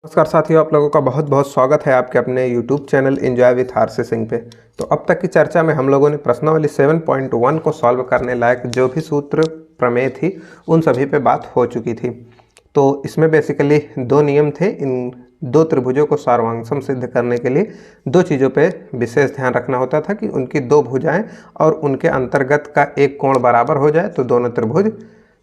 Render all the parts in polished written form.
नमस्कार साथियों, आप लोगों का बहुत बहुत स्वागत है आपके अपने YouTube channel enjoy with RC Singh पे। तो अब तक की चर्चा में हम लोगों ने प्रश्नावली 7.1 को सॉल्व करने लायक जो भी सूत्र प्रमेय थी उन सभी पे बात हो चुकी थी। तो इसमें बेसिकली दो नियम थे। इन दो त्रिभुजों को सार्वंशम सिद्ध करने के लिए दो चीज़ों पे विशेष ध्यान रखना होता था कि उनकी दो भुजाएं और उनके अंतर्गत का एक कोण बराबर हो जाए तो दोनों त्रिभुज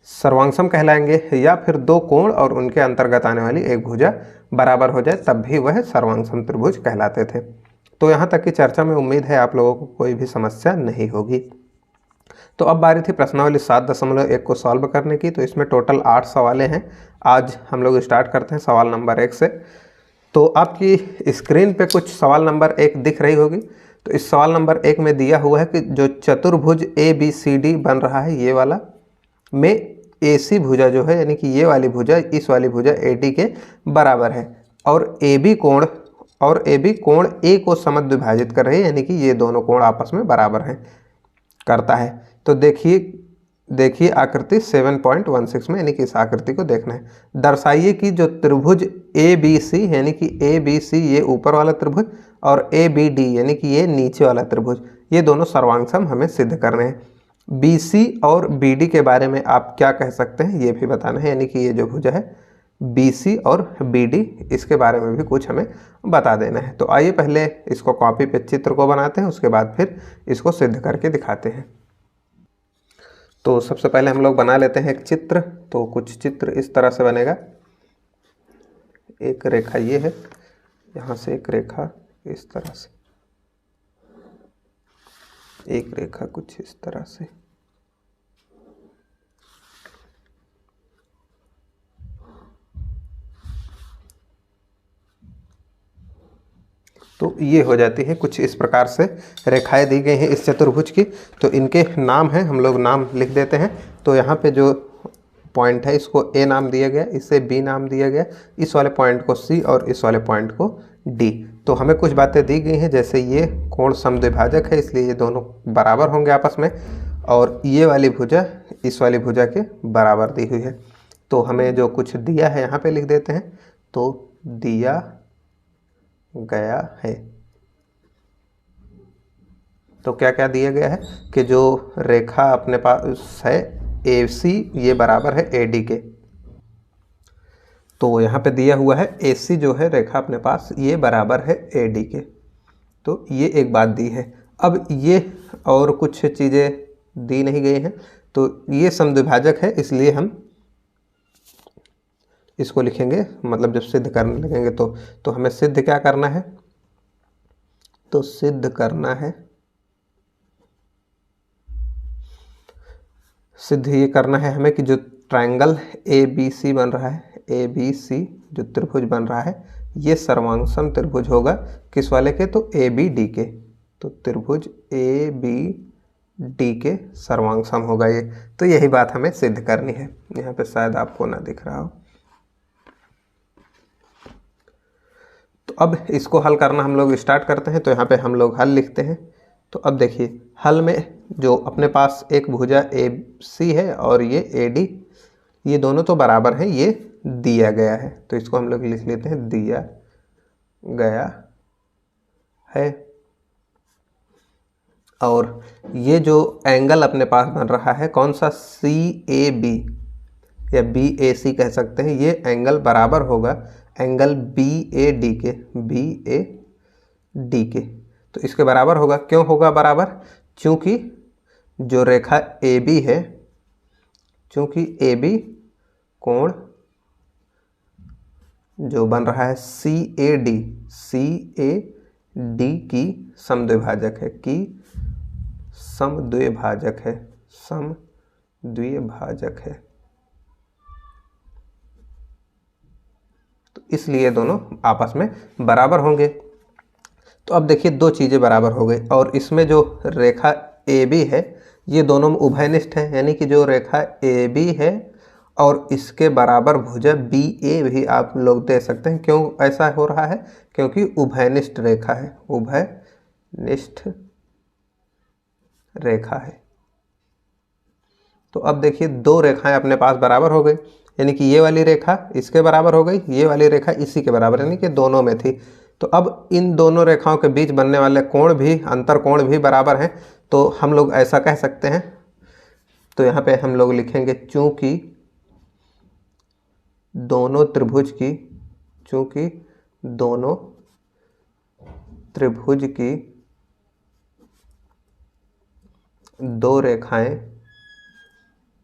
सर्वांशम कहलाएंगे, या फिर दो कोण और उनके अंतर्गत आने वाली एक भुजा बराबर हो जाए तब भी वह सर्वांशम त्रिभुज कहलाते थे। तो यहाँ तक की चर्चा में उम्मीद है आप लोगों को कोई भी समस्या नहीं होगी। तो अब बारी थी प्रश्नावली 7.1 को सॉल्व करने की। तो इसमें टोटल 8 सवालें हैं। आज हम लोग स्टार्ट करते हैं सवाल नंबर 1 से। तो आपकी स्क्रीन पे कुछ सवाल नंबर 1 दिख रही होगी। तो इस सवाल नंबर 1 में दिया हुआ है कि जो चतुर्भुज ABCD बन रहा है ये वाला में AC भुजा जो है, यानी कि ये वाली भुजा इस वाली भुजा AD के बराबर है और AB कोण A को समद्विभाजित कर रही है, यानी कि ये दोनों कोण आपस में बराबर हैं करता है। तो देखिए आकृति 7.16 में, यानी कि इस आकृति को देखना है। दर्शाइए कि जो त्रिभुज ABC यानी कि ABC ये ऊपर वाला त्रिभुज और ABD यानी कि ये नीचे वाला त्रिभुज, ये दोनों सर्वांशम हमें सिद्ध करने हैं। BC और BD के बारे में आप क्या कह सकते हैं ये भी बताना है, यानी कि ये जो भुजा है BC और BD इसके बारे में भी कुछ हमें बता देना है। तो आइए पहले इसको कॉपी पे चित्र को बनाते हैं, उसके बाद फिर इसको सिद्ध करके दिखाते हैं। तो सबसे पहले हम लोग बना लेते हैं एक चित्र। तो कुछ चित्र इस तरह से बनेगा। एक रेखा ये है, यहाँ से एक रेखा इस तरह से, एक रेखा कुछ इस तरह से। तो ये हो जाती है कुछ इस प्रकार से रेखाएं दी गई हैं इस चतुर्भुज की। तो इनके नाम हैं, हम लोग नाम लिख देते हैं। तो यहाँ पे जो पॉइंट है इसको A नाम दिया गया, इसे B नाम दिया गया, इस वाले पॉइंट को C और इस वाले पॉइंट को D। तो हमें कुछ बातें दी गई हैं, जैसे ये कोण समद्विभाजक है इसलिए ये दोनों बराबर होंगे आपस में, और ये वाली भुजा इस वाली भुजा के बराबर दी हुई है। तो हमें जो कुछ दिया है यहाँ पे लिख देते हैं। तो दिया गया है, तो क्या क्या दिया गया है कि जो रेखा अपने पास है AC ये बराबर है AD के। तो यहाँ पे दिया हुआ है AC जो है रेखा अपने पास ये बराबर है AD के। तो ये एक बात दी है। अब ये और कुछ चीज़ें दी नहीं गई हैं। तो ये समद्विभाजक है इसलिए हम इसको लिखेंगे, मतलब जब सिद्ध करने लगेंगे तो हमें सिद्ध क्या करना है, तो सिद्ध करना है, सिद्ध ये करना है हमें कि जो ट्रायंगल ABC बन रहा है, ABC जो त्रिभुज बन रहा है ये सर्वांशम त्रिभुज होगा किस वाले के, तो ABD के। तो त्रिभुज ABD के सर्वांशम होगा ये। तो यही बात हमें सिद्ध करनी है। यहाँ पे शायद आपको ना दिख रहा हो। तो अब इसको हल करना हम लोग स्टार्ट करते हैं। तो यहाँ पे हम लोग हल लिखते हैं। तो अब देखिए हल में जो अपने पास एक भुजा AC है और ये AD, ये दोनों तो बराबर हैं, ये दिया गया है। तो इसको हम लोग लिख लेते हैं दिया गया है। और ये जो एंगल अपने पास बन रहा है कौन सा, CAB या BAC कह सकते हैं, ये एंगल बराबर होगा एंगल BAD के, BAD के। तो इसके बराबर होगा, क्यों होगा बराबर, क्योंकि जो रेखा AB है, चूंकि AB कोण जो बन रहा है CAD की समद्विभाजक है, समद्विभाजक है। तो इसलिए दोनों आपस में बराबर होंगे। तो अब देखिए दो चीज़ें बराबर हो गई, और इसमें जो रेखा AB है ये दोनों में उभयनिष्ठ है, यानी कि जो रेखा AB है और इसके बराबर भुजा BA भी आप लोग दे सकते हैं। क्यों ऐसा हो रहा है, क्योंकि उभयनिष्ठ रेखा है, उभयनिष्ठ रेखा है। तो अब देखिए दो रेखाएं अपने पास बराबर हो गई, यानी कि ये वाली रेखा इसके बराबर हो गई, ये वाली रेखा इसी के बराबर, यानी कि दोनों में थी। तो अब इन दोनों रेखाओं के बीच बनने वाले कोण भी, अंतर कोण भी बराबर हैं। तो हम लोग ऐसा कह सकते हैं, तो यहाँ पे हम लोग लिखेंगे चूंकि दोनों त्रिभुज की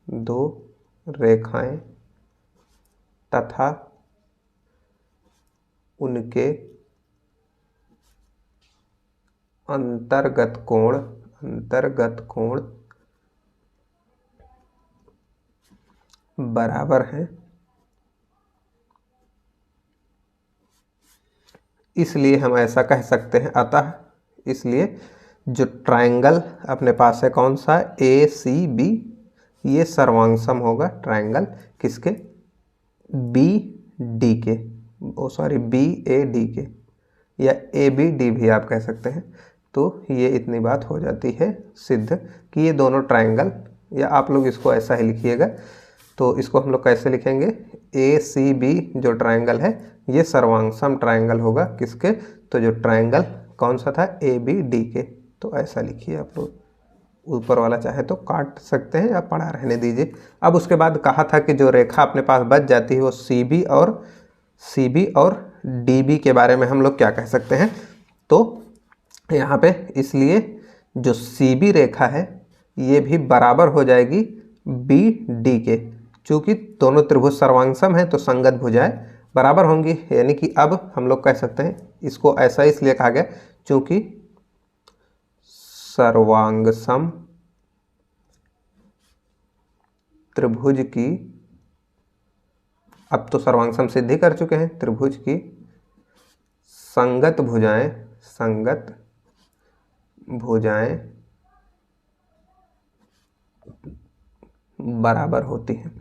दो रेखाएं तथा उनके अंतर्गत कोण बराबर हैं, इसलिए हम ऐसा कह सकते हैं। अतः इसलिए जो ट्रायंगल अपने पास है कौन सा, ACB, ये सर्वांग होगा ट्रायंगल किसके, BD के, BAD के, या ABD भी आप कह सकते हैं। तो ये इतनी बात हो जाती है सिद्ध कि ये दोनों ट्रायंगल, या आप लोग इसको ऐसा ही लिखिएगा। तो इसको हम लोग कैसे लिखेंगे, ACB जो ट्रायंगल है ये सर्वांग ट्रायंगल होगा किसके, तो जो ट्रायंगल कौन सा था, ABD के। तो ऐसा लिखिए आप लोग, ऊपर वाला चाहे तो काट सकते हैं या पढ़ा रहने दीजिए। अब उसके बाद कहा था कि जो रेखा अपने पास बच जाती है वो CB और DB के बारे में हम लोग क्या कह सकते हैं। तो यहाँ पे इसलिए जो CB रेखा है ये भी बराबर हो जाएगी BD के, चूँकि दोनों त्रिभुज सर्वांगसम हैं तो संगत भुजाएं बराबर होंगी। यानी कि अब हम लोग कह सकते हैं, इसको ऐसा इसलिए कहा गया चूँकि सर्वांगसम त्रिभुज की, अब तो सर्वांगसम सिद्धि कर चुके हैं, त्रिभुज की संगत भुजाएं बराबर होती हैं।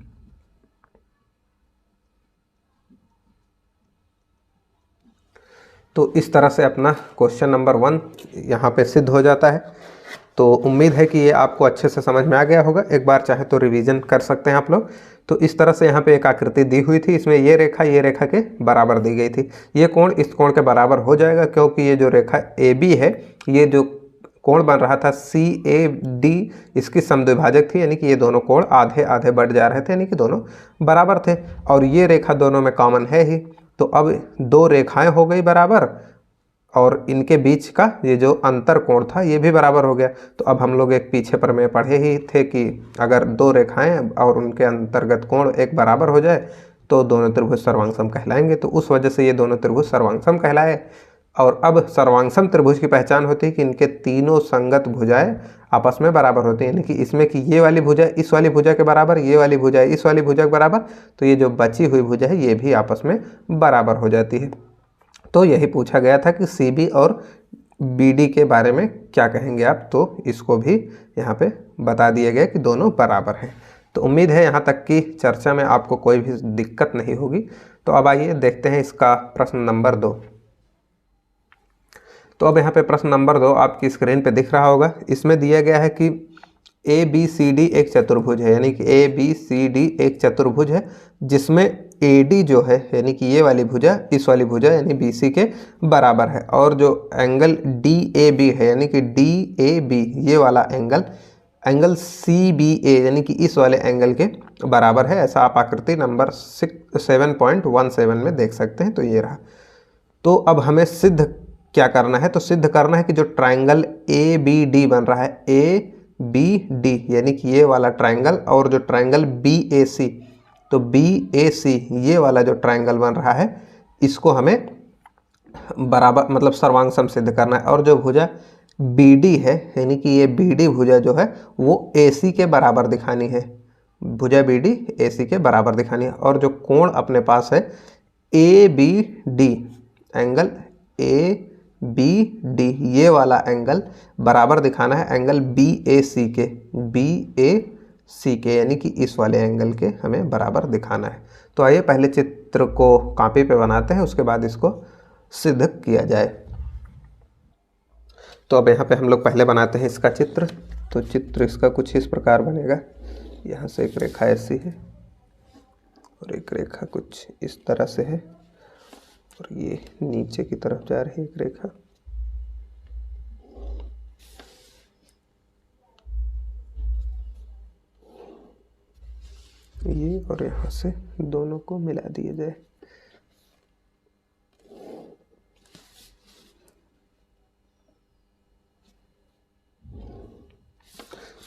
तो इस तरह से अपना क्वेश्चन नंबर 1 यहाँ पे सिद्ध हो जाता है। तो उम्मीद है कि ये आपको अच्छे से समझ में आ गया होगा। एक बार चाहे तो रिवीजन कर सकते हैं आप लोग। तो इस तरह से यहाँ पे एक आकृति दी हुई थी, इसमें ये रेखा के बराबर दी गई थी। ये कोण इस कोण के बराबर हो जाएगा क्योंकि ये जो रेखा AB है, ये जो कोण बन रहा था CAD, इसकी समद्विभाजक थी, यानी कि ये दोनों कोण आधे आधे बढ़ जा रहे थे, यानी कि दोनों बराबर थे। और ये रेखा दोनों में कॉमन है ही, तो अब दो रेखाएं हो गई बराबर, और इनके बीच का ये जो अंतर कोण था ये भी बराबर हो गया। तो अब हम लोग एक पीछे पर में पढ़े ही थे कि अगर दो रेखाएं और उनके अंतर्गत कोण एक बराबर हो जाए तो दोनों त्रिभुज सर्वांगसम कहलाएंगे। तो उस वजह से ये दोनों त्रिभुज सर्वांगसम कहलाए। और अब सर्वांगसम त्रिभुज की पहचान होती है कि इनके तीनों संगत भुजाएं आपस में बराबर होती हैं, यानी कि इसमें कि ये वाली भुजा इस वाली भुजा के बराबर, ये वाली भुजा इस वाली भुजा के बराबर, तो ये जो बची हुई भुजा है ये भी आपस में बराबर हो जाती है। तो यही पूछा गया था कि CB और BD के बारे में क्या कहेंगे आप, तो इसको भी यहाँ पे बता दिया गया कि दोनों बराबर हैं। तो उम्मीद है यहाँ तक की चर्चा में आपको कोई भी दिक्कत नहीं होगी। तो अब आइए देखते हैं इसका प्रश्न नंबर 2। तो अब यहाँ पे प्रश्न नंबर 2 आपकी स्क्रीन पे दिख रहा होगा। इसमें दिया गया है कि ABCD एक चतुर्भुज है, यानी कि ABCD एक चतुर्भुज है जिसमें AD जो है यानी कि ये वाली भुजा इस वाली भुजा यानी BC के बराबर है, और जो एंगल DAB है यानी कि DAB ये वाला एंगल CBA यानी कि इस वाले एंगल के बराबर है। ऐसा आप आकृति नंबर 7.17 में देख सकते हैं। तो ये रहा। तो अब हमें सिद्ध क्या करना है, तो सिद्ध करना है कि जो ट्राइंगल ABD बन रहा है, ABD यानी कि ये वाला ट्राइंगल, और जो ट्राइंगल BAC, तो BAC ये वाला जो ट्राइंगल बन रहा है इसको हमें बराबर मतलब सर्वांगसम सिद्ध करना है। और जो भुजा BD है यानी कि ये BD भुजा जो है वो AC के बराबर दिखानी है, भुजा BD AC के बराबर दिखानी है। और जो कोण अपने पास है ABD, एंगल ABD ये वाला एंगल बराबर दिखाना है एंगल BAC के, यानी कि इस वाले एंगल के हमें बराबर दिखाना है। तो आइए पहले चित्र को कॉपी पे बनाते हैं, उसके बाद इसको सिद्ध किया जाए। तो अब यहाँ पे हम लोग पहले बनाते हैं इसका चित्र। तो चित्र इसका कुछ इस प्रकार बनेगा। यहाँ से एक रेखा ऐसी है और एक रेखा कुछ इस तरह से है और ये नीचे की तरफ जा रही है एक रेखा। ये और यहाँ से दोनों को मिला दिया जाए।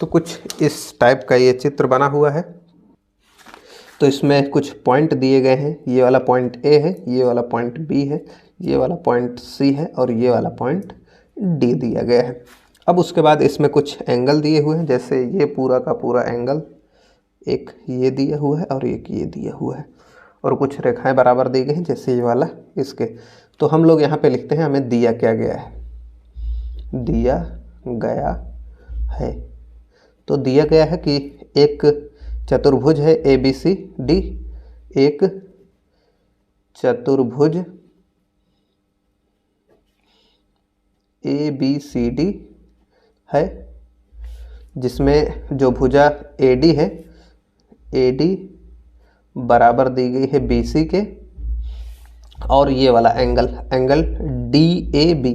तो कुछ इस टाइप का ये चित्र बना हुआ है। तो इसमें कुछ पॉइंट दिए गए हैं। ये वाला पॉइंट ए है, ये वाला पॉइंट बी है, ये वाला पॉइंट सी है और ये वाला पॉइंट डी दिया गया है। अब उसके बाद इसमें कुछ एंगल दिए हुए हैं, जैसे ये पूरा का पूरा एंगल, एक ये दिया हुआ है और एक ये दिया हुआ है, और कुछ रेखाएं बराबर दी गई हैं, जैसे ये वाला इसके। तो हम लोग यहाँ पे लिखते हैं हमें दिया क्या गया है, दिया गया है। तो दिया गया है कि एक चतुर्भुज है ए बी सी डी, एक चतुर्भुज ए बी सी डी है, जिसमें जो भुजा ए डी है, ए डी बराबर दी गई है बी सी के, और ये वाला angle, angle D A B,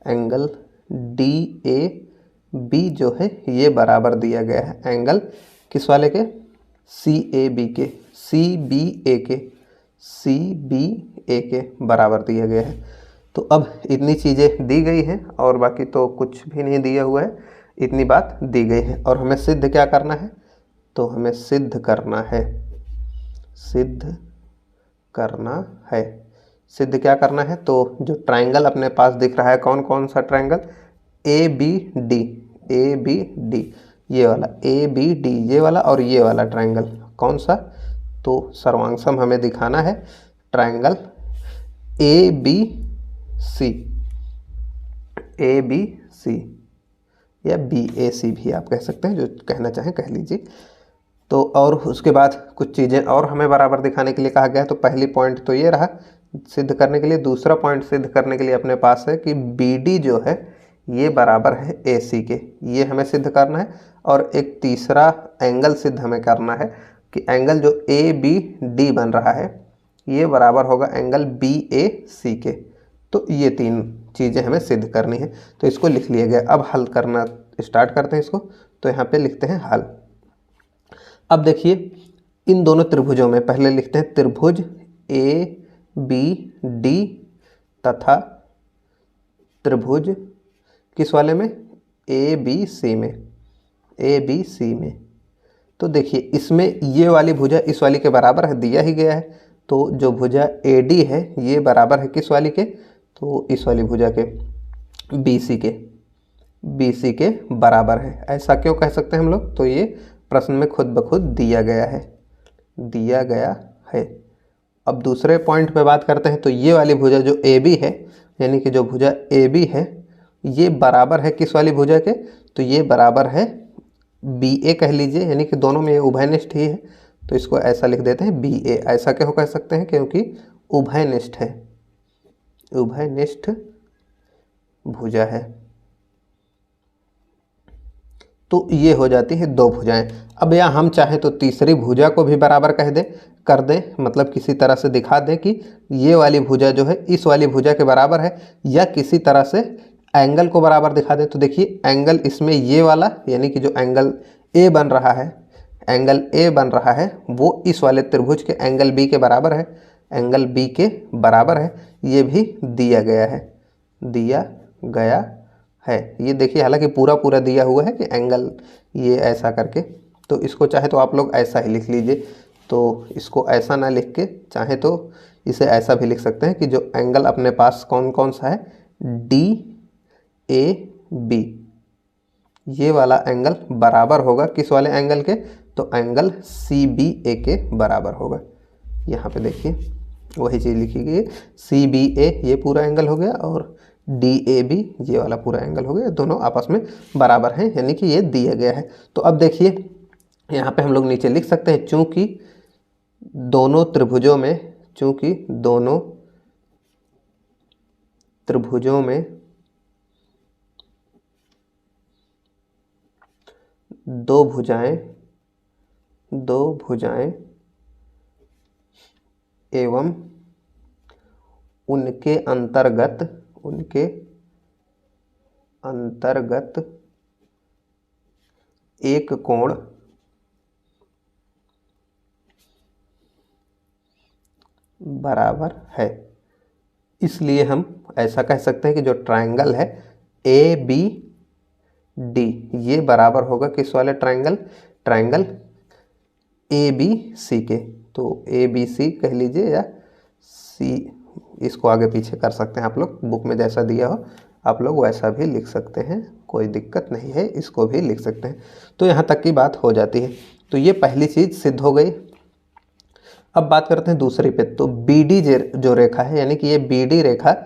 angle D A B जो है ये बराबर दिया गया है एंगल किस वाले के, सी ए बी के, सी बी ए के, सी बी ए के बराबर दिया गया है। तो अब इतनी चीज़ें दी गई हैं और बाकी तो कुछ भी नहीं दिया हुआ है, इतनी बात दी गई है। और हमें सिद्ध क्या करना है, तो हमें सिद्ध करना है, सिद्ध करना है। सिद्ध क्या करना है, तो जो ट्रायंगल अपने पास दिख रहा है, कौन कौन सा triangle, A B D, A B D, ये वाला ए बी डी, ये वाला और ये वाला ट्रायंगल कौन सा, तो सर्वांगसम हमें दिखाना है triangle A B C, A B C या बी ए सी भी आप कह सकते हैं, जो कहना चाहें कह लीजिए। तो और उसके बाद कुछ चीज़ें और हमें बराबर दिखाने के लिए कहा गया है। तो पहली पॉइंट तो ये रहा सिद्ध करने के लिए। दूसरा पॉइंट सिद्ध करने के लिए अपने पास है कि बी डी जो है ये बराबर है ए सी के, ये हमें सिद्ध करना है। और एक तीसरा एंगल सिद्ध हमें करना है कि एंगल जो ए बी डी बन रहा है ये बराबर होगा एंगल बी ए सी के। तो ये तीन चीज़ें हमें सिद्ध करनी है। तो इसको लिख लिया गया। अब हल करना स्टार्ट करते हैं इसको। तो यहाँ पे लिखते हैं हल। अब देखिए इन दोनों त्रिभुजों में पहले लिखते हैं त्रिभुज ए बी डी तथा त्रिभुज किस वाले में, ए बी सी में, ए बी सी में। तो देखिए इसमें ये वाली भुजा इस वाली के बराबर है, दिया ही गया है। तो जो भुजा ए डी है ये बराबर है किस वाली के, तो इस वाली भुजा के, बी सी के, बी सी के बराबर है। ऐसा क्यों कह सकते हैं हम लोग, तो ये प्रश्न में खुद ब खुद दिया गया है, दिया गया है। अब दूसरे पॉइंट पे बात करते हैं। तो ये वाली भुजा जो ए बी है, यानी कि जो भुजा ए बी है ये बराबर है किस वाली भुजा के, तो ये बराबर है बी ए कह लीजिए, यानी कि दोनों में ये उभयनिष्ठ ही है। तो इसको ऐसा लिख देते हैं बी ए। ऐसा क्यों कह सकते हैं, क्योंकि उभयनिष्ठ है, उभयनिष्ठ भुजा है। तो ये हो जाती है दो भुजाएं। अब या हम चाहें तो तीसरी भुजा को भी बराबर कह दें, कर दें, मतलब किसी तरह से दिखा दें कि ये वाली भुजा जो है इस वाली भुजा के बराबर है, या किसी तरह से एंगल को बराबर दिखा दें। तो देखिए एंगल इसमें ये वाला, यानी कि जो एंगल ए बन रहा है, एंगल ए बन रहा है वो इस वाले त्रिभुज के एंगल बी के बराबर है, एंगल बी के बराबर है। ये भी दिया गया है, दिया गया है। ये देखिए हालांकि पूरा पूरा दिया हुआ है कि एंगल ये ऐसा करके। तो इसको चाहे तो आप लोग ऐसा ही लिख लीजिए। तो इसको ऐसा ना लिख के चाहे तो इसे ऐसा भी लिख सकते हैं कि जो एंगल अपने पास कौन कौन सा है, डी ए बी, ये वाला एंगल बराबर होगा किस वाले एंगल के, तो एंगल सी बी ए के बराबर होगा। यहाँ पे देखिए वही चीज़ लिखी गई है, सी बी ए ये पूरा एंगल हो गया और डी ए बी ये वाला पूरा एंगल हो गया, दोनों आपस में बराबर हैं, यानी कि ये दिया गया है। तो अब देखिए यहाँ पे हम लोग नीचे लिख सकते हैं, चूंकि दोनों त्रिभुजों में, चूंकि दोनों त्रिभुजों में दो भुजाएं एवं उनके अंतर्गत एक कोण बराबर है। इसलिए हम ऐसा कह सकते हैं कि जो ट्रायंगल है ए बी डी, ये बराबर होगा किस वाले ट्रायंगल ए बी सी के। तो ए बी सी कह लीजिए या सी, इसको आगे पीछे कर सकते हैं आप लोग, बुक में जैसा दिया हो आप लोग वैसा भी लिख सकते हैं, कोई दिक्कत नहीं है, इसको भी लिख सकते हैं। तो यहाँ तक की बात हो जाती है। तो ये पहली चीज़ सिद्ध हो गई। अब बात करते हैं दूसरी पे। तो बी डी जो रेखा है, यानी कि ये बी डी रेखा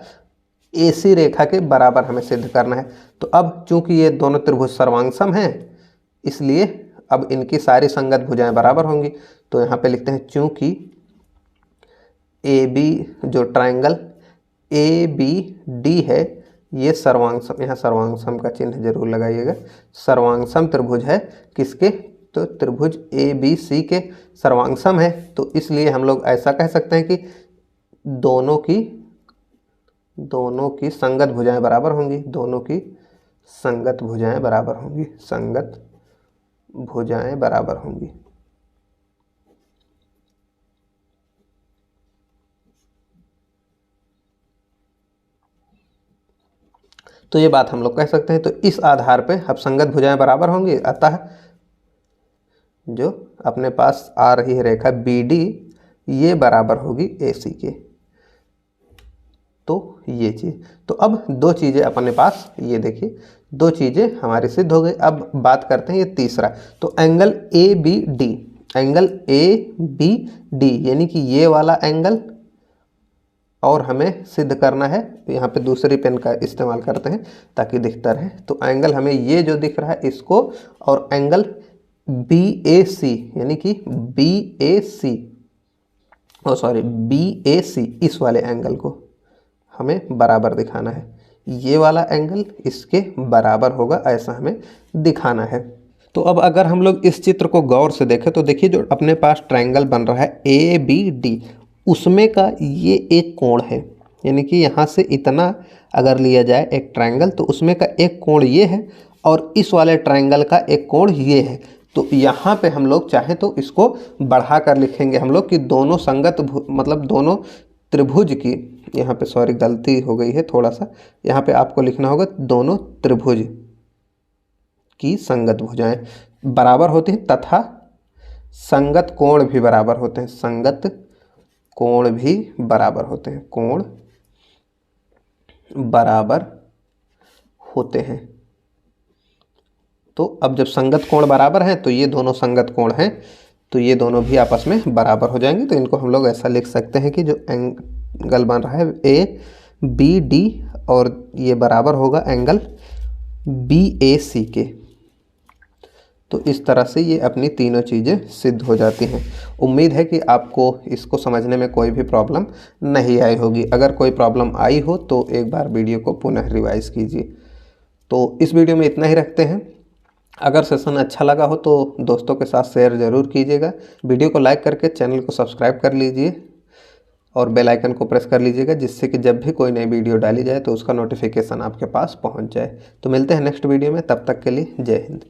ए सी रेखा के बराबर हमें सिद्ध करना है। तो अब चूंकि ये दोनों त्रिभुज सर्वांगसम हैं, इसलिए अब इनकी सारी संगत भुजाएं बराबर होंगी। तो यहाँ पे लिखते हैं चूंकि ए बी जो ट्रायंगल ए बी डी है ये सर्वांगसम, यहाँ सर्वांगसम का चिन्ह जरूर लगाइएगा, सर्वांगसम त्रिभुज है किसके, तो त्रिभुज ए बी सी के सर्वांगसम है। तो इसलिए हम लोग ऐसा कह सकते हैं कि दोनों की संगत भुजाएं बराबर होंगी, दोनों की संगत भुजाएं बराबर होंगी, संगत भुजाएं बराबर होंगी। तो ये बात हम लोग कह सकते हैं। तो इस आधार पे अब संगत भुजाएं बराबर होंगी, अतः जो अपने पास आ रही है रेखा बी डी ये बराबर होगी ए सी के। तो ये चीज़, तो अब दो चीज़ें अपने पास, ये देखिए दो चीज़ें हमारी सिद्ध हो गई। अब बात करते हैं ये तीसरा। तो angle A B D, angle A B D यानी कि ये वाला एंगल, और हमें सिद्ध करना है, यहाँ पे दूसरी पेन का इस्तेमाल करते हैं ताकि दिखता रहे। तो एंगल हमें ये जो दिख रहा है इसको, और एंगल बी ए सी यानी कि बी ए सी, ओ सॉरी बी ए सी, इस वाले एंगल को हमें बराबर दिखाना है। ये वाला एंगल इसके बराबर होगा, ऐसा हमें दिखाना है। तो अब अगर हम लोग इस चित्र को गौर से देखें तो देखिए जो अपने पास ट्रायंगल बन रहा है ए बी डी, उसमें का ये एक कोण है, यानी कि यहाँ से इतना अगर लिया जाए एक ट्रायंगल तो उसमें का एक कोण ये है, और इस वाले ट्रायंगल का एक कोण ये है। तो यहाँ पे हम लोग चाहें तो इसको बढ़ा कर लिखेंगे हम लोग कि दोनों संगत मतलब दोनों त्रिभुज की, यहाँ पे सॉरी गलती हो गई है थोड़ा सा, यहाँ पे आपको लिखना होगा दोनों त्रिभुज की संगत भुजाएं बराबर होती हैं तथा संगत कोण भी बराबर होते हैं, संगत कोण भी बराबर होते हैं, कोण बराबर होते हैं। तो अब जब संगत कोण बराबर हैं तो ये दोनों संगत कोण हैं, तो ये दोनों भी आपस में बराबर हो जाएंगे। तो इनको हम लोग ऐसा लिख सकते हैं कि जो एंगल बन रहा है ए बी डी, और ये बराबर होगा एंगल बी ए सी के। तो इस तरह से ये अपनी तीनों चीज़ें सिद्ध हो जाती हैं। उम्मीद है कि आपको इसको समझने में कोई भी प्रॉब्लम नहीं आई होगी। अगर कोई प्रॉब्लम आई हो तो एक बार वीडियो को पुनः रिवाइज कीजिए। तो इस वीडियो में इतना ही रखते हैं। अगर सेशन अच्छा लगा हो तो दोस्तों के साथ शेयर ज़रूर कीजिएगा। वीडियो को लाइक करके चैनल को सब्सक्राइब कर लीजिए और बेल आइकन को प्रेस कर लीजिएगा, जिससे कि जब भी कोई नई वीडियो डाली जाए तो उसका नोटिफिकेशन आपके पास पहुंच जाए। तो मिलते हैं नेक्स्ट वीडियो में, तब तक के लिए जय हिंद।